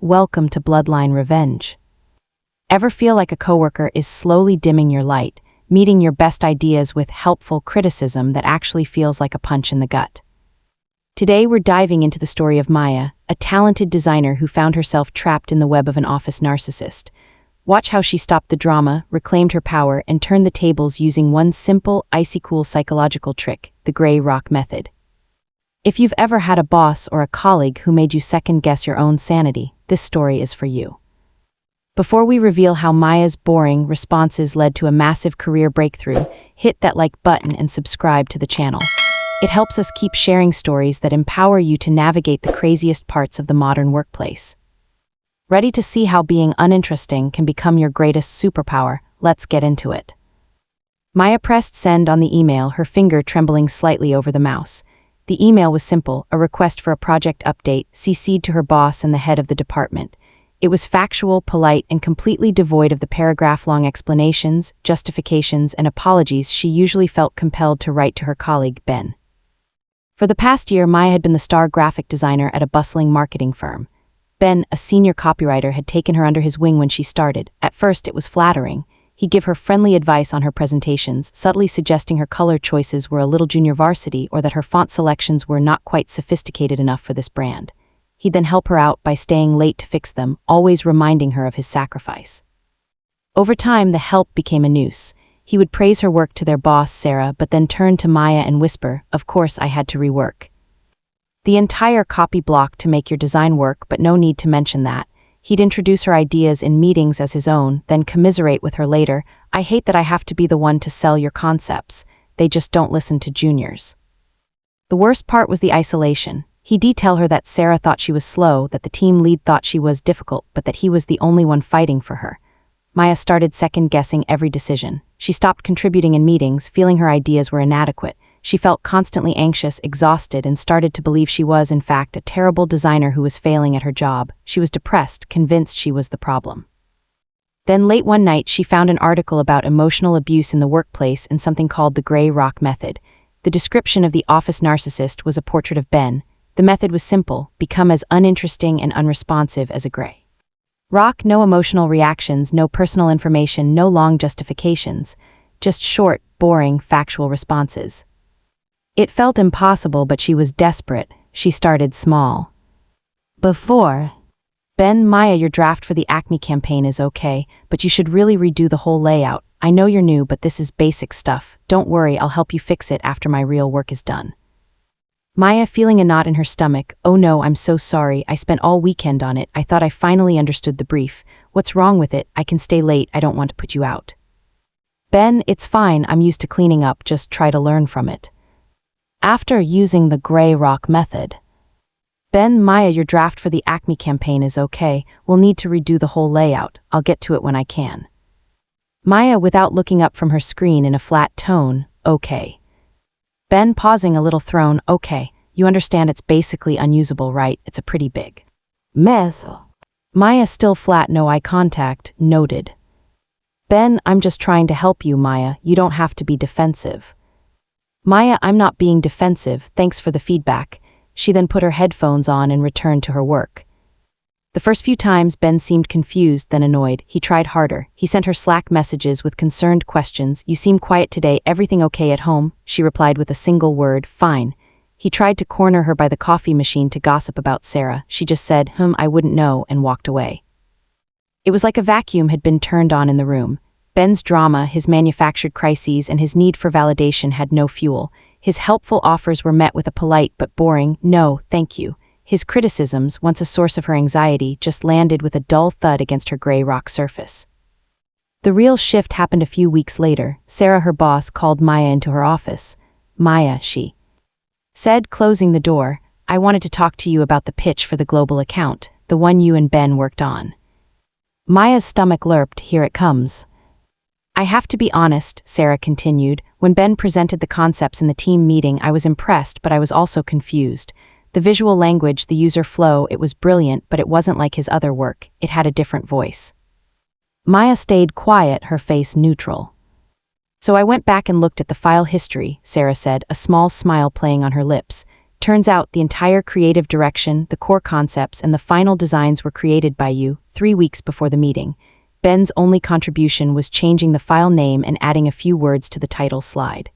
Welcome to Bloodline Revenge. Ever feel like a coworker is slowly dimming your light, meeting your best ideas with helpful criticism that actually feels like a punch in the gut? Today we're diving into the story of Maya, a talented designer who found herself trapped in the web of an office narcissist. Watch how she stopped the drama, reclaimed her power, and turned the tables using one simple, icy-cool psychological trick, the gray rock method. If you've ever had a boss or a colleague who made you second-guess your own sanity, this story is for you. Before we reveal how Maya's boring responses led to a massive career breakthrough, hit that like button and subscribe to the channel. It helps us keep sharing stories that empower you to navigate the craziest parts of the modern workplace. Ready to see how being uninteresting can become your greatest superpower? Let's get into it. Maya pressed send on the email, her finger trembling slightly over the mouse. The email was simple, a request for a project update, CC'd to her boss and the head of the department. It was factual, polite, and completely devoid of the paragraph-long explanations, justifications, and apologies she usually felt compelled to write to her colleague, Ben. For the past year, Maya had been the star graphic designer at a bustling marketing firm. Ben, a senior copywriter, had taken her under his wing when she started. At first, it was flattering. He'd give her friendly advice on her presentations, subtly suggesting her color choices were a little junior varsity or that her font selections were not quite sophisticated enough for this brand. He'd then help her out by staying late to fix them, always reminding her of his sacrifice. Over time, the help became a noose. He would praise her work to their boss, Sarah, but then turn to Maya and whisper, "Of course I had to rework the entire copy block to make your design work, but no need to mention that." He'd introduce her ideas in meetings as his own, then commiserate with her later, "I hate that I have to be the one to sell your concepts. They just don't listen to juniors." The worst part was the isolation. He'd detail her that Sarah thought she was slow, that the team lead thought she was difficult, but that he was the only one fighting for her. Maya started second-guessing every decision. She stopped contributing in meetings, feeling her ideas were inadequate. She felt constantly anxious, exhausted, and started to believe she was, in fact, a terrible designer who was failing at her job. She was depressed, convinced she was the problem. Then late one night, she found an article about emotional abuse in the workplace and something called the gray rock method. The description of the office narcissist was a portrait of Ben. The method was simple: become as uninteresting and unresponsive as a gray rock. No emotional reactions, no personal information, no long justifications. Just short, boring, factual responses. It felt impossible, but she was desperate. She started small. Before, "Ben, Maya, your draft for the Acme campaign is okay, but you should really redo the whole layout. I know you're new, but this is basic stuff. Don't worry, I'll help you fix it after my real work is done." Maya, feeling a knot in her stomach, "Oh no, I'm so sorry. I spent all weekend on it. I thought I finally understood the brief. What's wrong with it? I can stay late. I don't want to put you out." "Ben, it's fine. I'm used to cleaning up. Just try to learn from it." After using the gray rock method, "Ben, Maya, your draft for the Acme campaign is okay. We'll need to redo the whole layout. I'll get to it when I can." Maya, without looking up from her screen, in a flat tone, "Okay." Ben, pausing a little thrown, "Okay, you understand it's basically unusable, right? It's a pretty big mess." Maya, still flat, no eye contact, noted. "Ben, I'm just trying to help you, Maya. You don't have to be defensive." Maya, "I'm not being defensive, thanks for the feedback." She then put her headphones on and returned to her work. The first few times, Ben seemed confused, then annoyed. He tried harder. He sent her Slack messages with concerned questions. "You seem quiet today. Everything okay at home?" She replied with a single word, "Fine." He tried to corner her by the coffee machine to gossip about Sarah. She just said, I wouldn't know," and walked away. It was like a vacuum had been turned on in the room. Ben's drama, his manufactured crises, and his need for validation had no fuel. His helpful offers were met with a polite but boring, "No, thank you." His criticisms, once a source of her anxiety, just landed with a dull thud against her gray rock surface. The real shift happened a few weeks later. Sarah, her boss, called Maya into her office. "Maya," she said, closing the door, "I wanted to talk to you about the pitch for the global account, the one you and Ben worked on." Maya's stomach lurped. "Here it comes." "I have to be honest," Sarah continued. "When Ben presented the concepts in the team meeting, I was impressed, but I was also confused. The visual language, the user flow, it was brilliant, but it wasn't like his other work. It had a different voice." Maya stayed quiet, her face neutral. "So I went back and looked at the file history," Sarah said, a small smile playing on her lips. Turns out the entire creative direction, the core concepts, and the final designs were created by you 3 weeks before the meeting. Ben's only contribution was changing the file name and adding a few words to the title slide.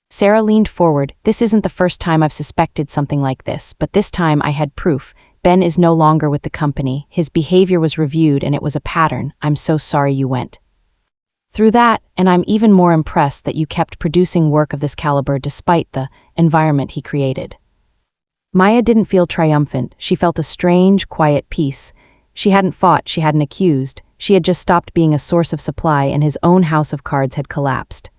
Sarah leaned forward. This isn't the first time I've suspected something like this, but this time I had proof. Ben is no longer with the company. His behavior was reviewed and it was a pattern. I'm so sorry you went through that, and I'm even more impressed that you kept producing work of this caliber despite the environment he created. Maya didn't feel triumphant. She felt a strange, quiet peace. She hadn't fought, she hadn't accused. She had just stopped being a source of supply, and his own house of cards had collapsed.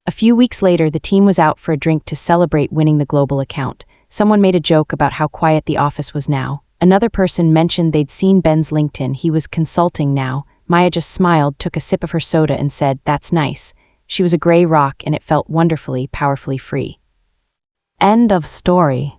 A few weeks later, the team was out for a drink to celebrate winning the global account. Someone made a joke about how quiet the office was now. Another person mentioned they'd seen Ben's LinkedIn. He was consulting now. Maya just smiled, took a sip of her soda, and said, "That's nice." She was a gray rock, and it felt wonderfully, powerfully free. End of story.